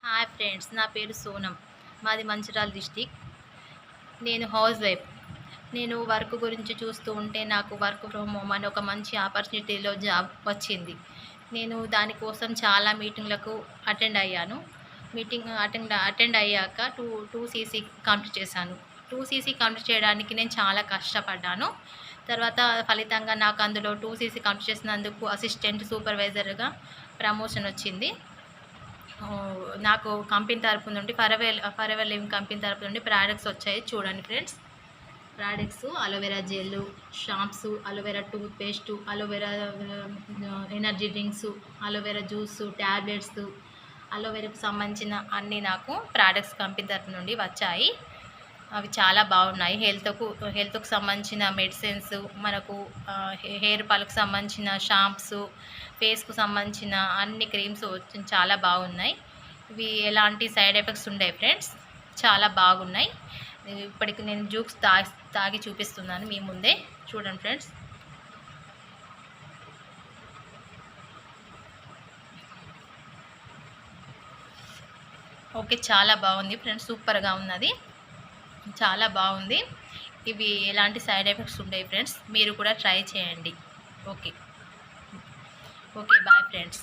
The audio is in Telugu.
హాయ్ ఫ్రెండ్స్, నా పేరు సోనం. మాది మంచిర్యాల డిస్టిక్. నేను హౌస్ వైఫ్. నేను వర్క్ గురించి చూస్తూ ఉంటే నాకు వర్క్ ఫ్రమ్ హోమ్ అని ఒక మంచి ఆపర్చునిటీలో జాబ్ వచ్చింది. నేను దానికోసం చాలా మీటింగ్‌లకు అటెండ్ అయ్యాను. అటెండ్ అయ్యాక 2 సీసీ కంప్లీట్ చేశాను. 2 సీసీ కంప్లీట్ చేయడానికి నేను చాలా కష్టపడ్డాను. తర్వాత ఫలితంగా నాకు అందులో 2 సీసీ కంప్లీట్ చేసినందుకు అసిస్టెంట్ సూపర్వైజర్‌గా ప్రమోషన్ వచ్చింది. నాకు కంపెనీ తరపు నుండి ఫరెవర్ లివింగ్ కంపెనీ తరపు నుండి ప్రోడక్ట్స్ వచ్చాయి. చూడండి friends, products aloe vera gel, shampoos, aloe vera toothpaste, aloe vera energy drinks, aloe vera juice, tablets, అలోవెరాకు సంబంధించిన అన్నీ నాకు ప్రోడక్ట్స్ కంపెనీ తరపు నుండి వచ్చాయి. అవి చాలా బాగున్నాయి. హెల్త్కు సంబంధించిన మెడిసిన్స్, మనకు హెయిర్ ఫాల్కి సంబంధించిన షాంప్స్, ఫేస్కు సంబంధించిన అన్ని క్రీమ్స్ చాలా బాగున్నాయి. ఇవి ఎలాంటి సైడ్ ఎఫెక్ట్స్ ఉండవు ఫ్రెండ్స్, చాలా బాగున్నాయి. ఇప్పటికి నేను జ్యూస్ తాగి చూపిస్తున్నాను మీ ముందే. చూడండి ఫ్రెండ్స్. ఓకే, చాలా బాగుంది ఫ్రెండ్స్, సూపర్గా ఉన్నది, చాలా బాగుంది. ఇవి ఎలాంటి సైడ్ ఎఫెక్ట్స్ ఉండవు ఫ్రెండ్స్, మీరు కూడా ట్రై చేయండి. Okay, bye friends.